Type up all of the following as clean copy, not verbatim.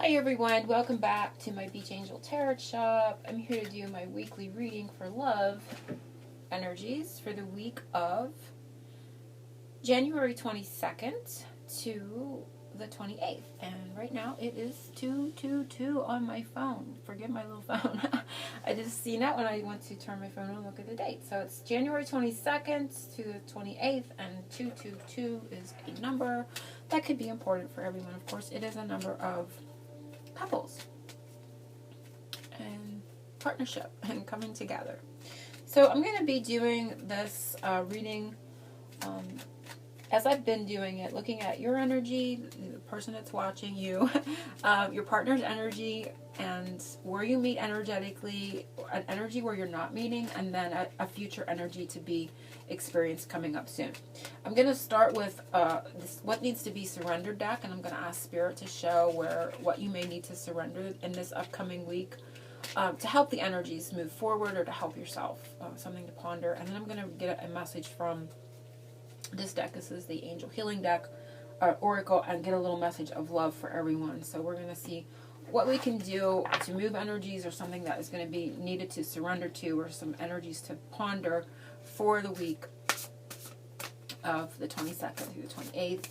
Hi everyone, welcome back to my Beach Angel Tarot Shop. I'm here to do my weekly reading for love energies for the week of January 22nd to the 28th. And right now it is 2:22 on my phone. Forget my little phone. I just seen that when I went to turn my phone on and look at the date. So it's January 22nd to the 28th, and 222 is a number that could be important for everyone. Of course, it is a number of couples and partnership and coming together. So I'm going to be doing this reading as I've been doing it, looking at your energy, the person that's watching you, your partner's energy, and where you meet energetically, an energy where you're not meeting, and then a future energy to be experienced coming up soon. I'm going to start with what needs to be surrendered deck, and I'm going to ask Spirit to show what you may need to surrender in this upcoming week to help the energies move forward, or to help yourself, something to ponder. And then I'm going to get a message from this deck. This is the Angel Healing deck, Oracle, and get a little message of love for everyone. So we're going to see what we can do to move energies, or something that is going to be needed to surrender to, or some energies to ponder for the week of the 22nd through the 28th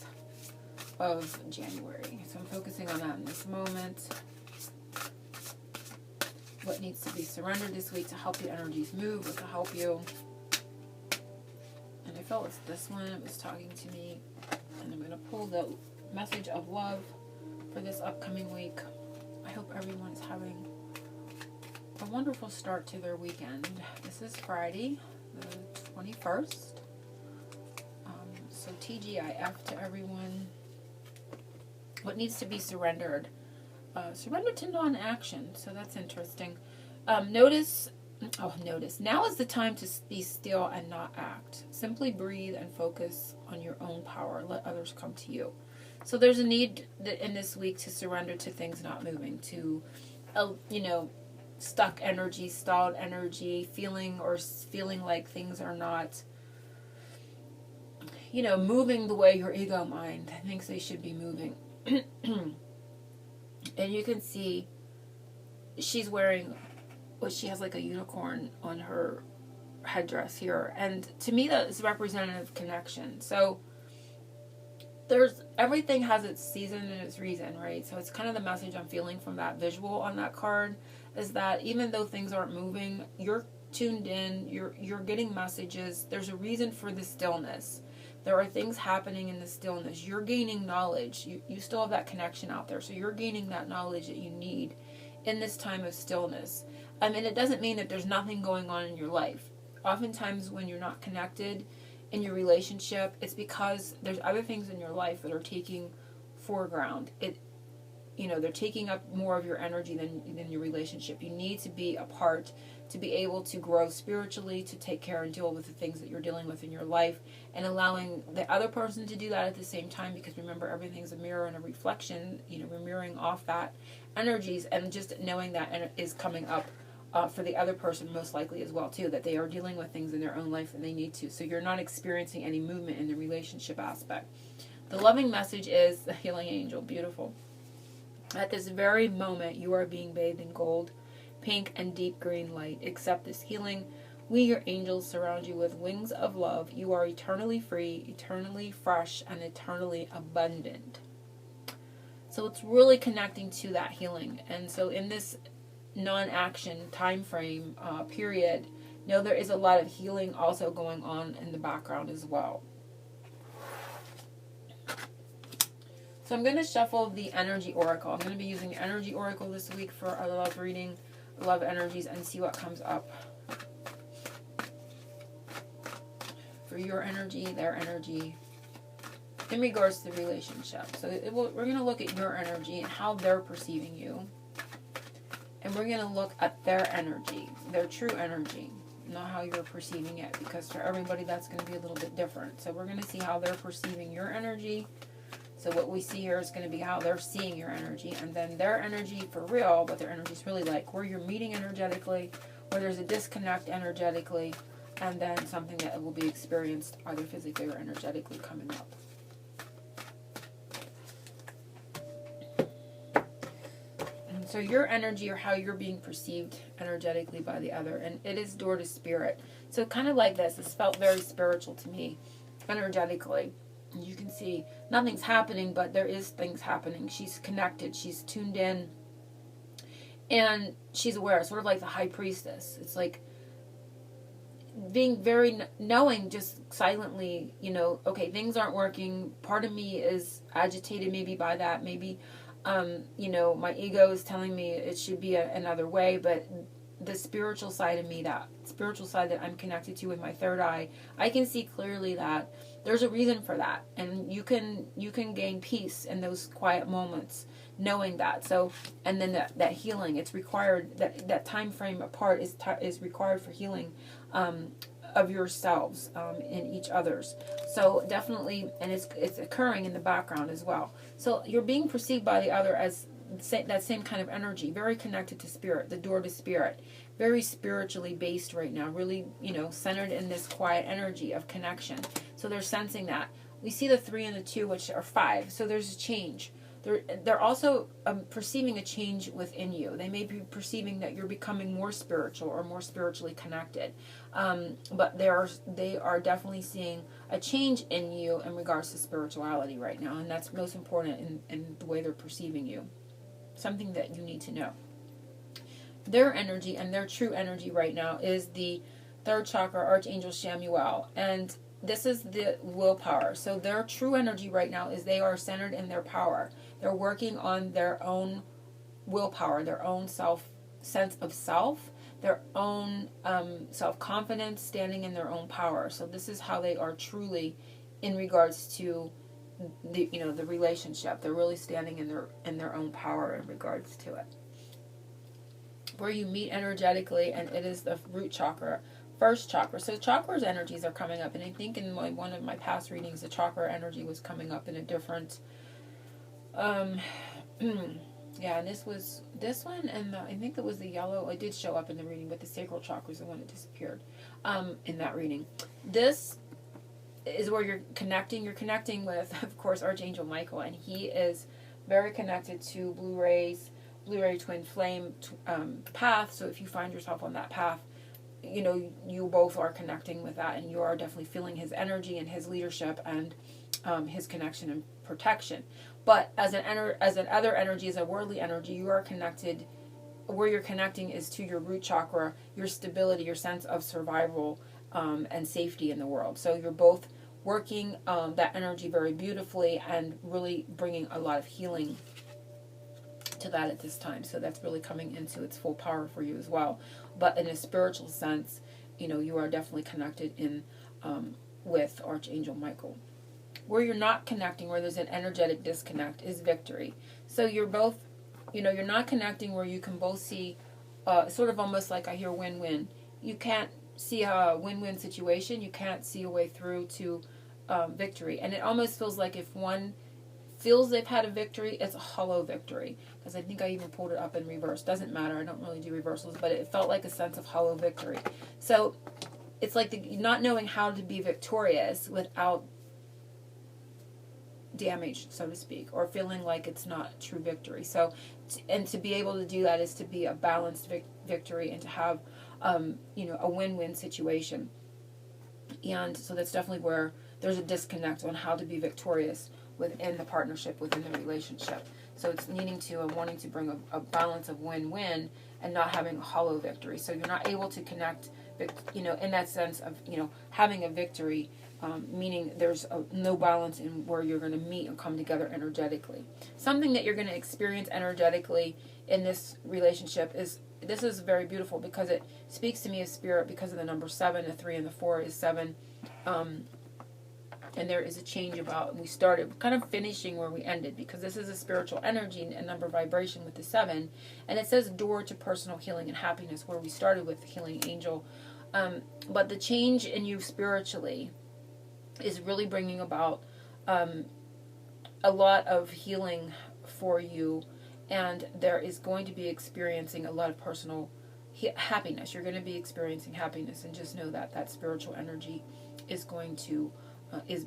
of January. So I'm focusing on that in this moment. What needs to be surrendered this week to help the energies move, or to help you. And I felt it's this one. It was talking to me. And I'm going to pull the message of love for this upcoming week. I hope everyone's having a wonderful start to their weekend. This is Friday, the 21st. So TGIF to everyone. What needs to be surrendered? Surrender to non-action. So that's interesting. Notice. Now is the time to be still and not act. Simply breathe and focus on your own power. Let others come to you. So there's a need in this week to surrender to things not moving, to, stuck energy, stalled energy, feeling like things are not, moving the way your ego mind thinks they should be moving. And you can see she's wearing, she has like a unicorn on her headdress here. And to me, that is representative connection. So everything has its season and its reason, right? So it's kind of the message I'm feeling from that visual on that card, is that even though things aren't moving, you're tuned in, you're getting messages. There's a reason for the stillness. There are things happening in the stillness. You're gaining knowledge. You still have that connection out there. So you're gaining that knowledge that you need in this time of stillness. I mean, it doesn't mean that there's nothing going on in your life. Oftentimes when you're not connected in your relationship, it's because there's other things in your life that are taking foreground. They're taking up more of your energy than your relationship. You need to be apart to be able to grow spiritually, to take care and deal with the things that you're dealing with in your life, and allowing the other person to do that at the same time, because remember, everything's a mirror and a reflection. We're mirroring off that energies, and just knowing that is coming up for the other person most likely as well too, that they are dealing with things in their own life and they need to. So you're not experiencing any movement in the relationship aspect. The loving message is the healing angel. Beautiful. At this very moment, you are being bathed in gold, pink, and deep green light. Accept this healing. We, your angels, surround you with wings of love. You are eternally free, eternally fresh, and eternally abundant. So it's really connecting to that healing. And so in this non-action time frame period, there is a lot of healing also going on in the background as well. So I'm going to shuffle the Energy Oracle. I'm going to be using the Energy Oracle this week for our love reading, love energies, and see what comes up for your energy, their energy, in regards to the relationship. So we're going to look at your energy and how they're perceiving you. And we're going to look at their energy, their true energy, not how you're perceiving it, because for everybody that's going to be a little bit different. So we're going to see how they're perceiving your energy. So what we see here is going to be how they're seeing your energy, and then their energy for real, what their energy is really like, where you're meeting energetically, where there's a disconnect energetically, and then something that will be experienced either physically or energetically coming up. So your energy, or how you're being perceived energetically by the other, and it is door to spirit. So kind of like this felt very spiritual to me, energetically. You can see nothing's happening, but there is things happening. She's connected. She's tuned in. And she's aware, sort of like the high priestess. It's like being very knowing, just silently, okay, things aren't working. Part of me is agitated maybe by that. Maybe, my ego is telling me it should be another way. But the spiritual side of me, that spiritual side that I'm connected to with my third eye, I can see clearly that there's a reason for that. And you can gain peace in those quiet moments, knowing that. So, and then that healing, it's required, that time frame apart is required for healing of yourselves and each others. So definitely, and it's occurring in the background as well. So you're being perceived by the other as that same kind of energy, very connected to spirit, the door to spirit, very spiritually based right now, really, centered in this quiet energy of connection. So they're sensing that. We see the 3 and the 2, which are 5. So there's a change. They're also perceiving a change within you. They may be perceiving that you're becoming more spiritual or more spiritually connected. But they are definitely seeing a change in you in regards to spirituality right now. And that's most important in the way they're perceiving you. Something that you need to know. Their energy and their true energy right now is the 3rd chakra, Archangel Chamuel. And this is the willpower. So their true energy right now is they are centered in their power. They're working on their own willpower, their own sense of self, their own self-confidence, standing in their own power. So this is how they are truly in regards to the relationship. They're really standing in their own power in regards to it. Where you meet energetically, and it is the root chakra, 1st chakra. So chakras energies are coming up, and I think in one of my past readings, the chakra energy was coming up in a different and this one, and I think it was the yellow. It did show up in the reading, but the sacral chakra is the one that disappeared in that reading. This is where you're connecting. You're connecting with, of course, Archangel Michael, and he is very connected to Blue Ray Twin Flame path. So if you find yourself on that path, you both are connecting with that, and you are definitely feeling his energy and his leadership and his connection and protection. But as an other energy, as a worldly energy, you are connected. Where you're connecting is to your root chakra, your stability, your sense of survival and safety in the world. So you're both working that energy very beautifully and really bringing a lot of healing to that at this time. So that's really coming into its full power for you as well. But in a spiritual sense, you are definitely connected in with Archangel Michael. Where you're not connecting, where there's an energetic disconnect, is victory. So you're both, you're not connecting where you can both see sort of almost like I hear win-win. You can't see a win-win situation. You can't see a way through to victory. And it almost feels like if one feels they've had a victory, it's a hollow victory. Because I think I even pulled it up in reverse. Doesn't matter. I don't really do reversals, but it felt like a sense of hollow victory. So it's like not knowing how to be victorious without damage, so to speak, or feeling like it's not true victory. So, and to be able to do that is to be a balanced victory and to have, a win-win situation. And so that's definitely where there's a disconnect on how to be victorious within the partnership, within the relationship. So it's needing to and wanting to bring a balance of win-win and not having a hollow victory. So you're not able to connect, in that sense of, having a victory, meaning there's no balance in where you're going to meet and come together energetically. Something that you're going to experience energetically in this relationship is very beautiful because it speaks to me of spirit because of the number 7, the 3 and the 4 is 7. And there is a change about, we started kind of finishing where we ended because this is a spiritual energy and number vibration with the 7. And it says door to personal healing and happiness where we started with the healing angel. But the change in you spiritually is really bringing about a lot of healing for you, and there is going to be experiencing a lot of personal happiness. You're going to be experiencing happiness, and just know that that spiritual energy is going to is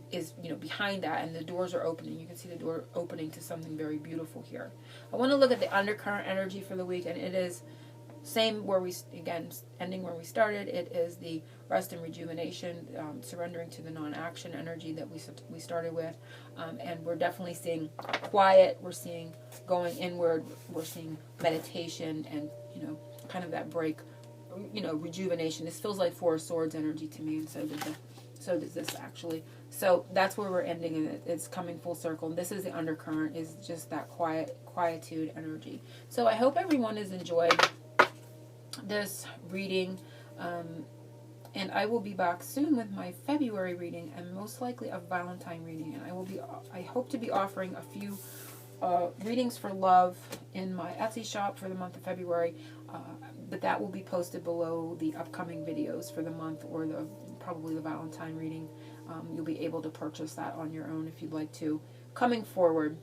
behind that, and the doors are opening. You can see the door opening to something very beautiful here. I want to look at the undercurrent energy for the week, and it is same where we, again, ending where we started. It is the rest and rejuvenation, surrendering to the non-action energy that we started with, and we're definitely seeing quiet. We're seeing going inward. We're seeing meditation, and kind of that break, rejuvenation. This feels like Four of Swords energy to me, and so does this actually. So that's where we're ending, and it's coming full circle. And this is the undercurrent, is just that quietude energy. So I hope everyone has enjoyed this reading, and I will be back soon with my February reading, and most likely a Valentine reading. And I hope to be offering a few readings for love in my Etsy shop for the month of February, but that will be posted below the upcoming videos for the month, or probably the Valentine reading. You'll be able to purchase that on your own if you'd like to, coming forward.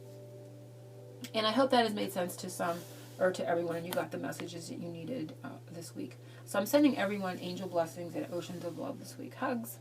And I hope that has made sense to some, or to everyone, and you got the messages that you needed this week. So I'm sending everyone angel blessings and oceans of love this week. Hugs.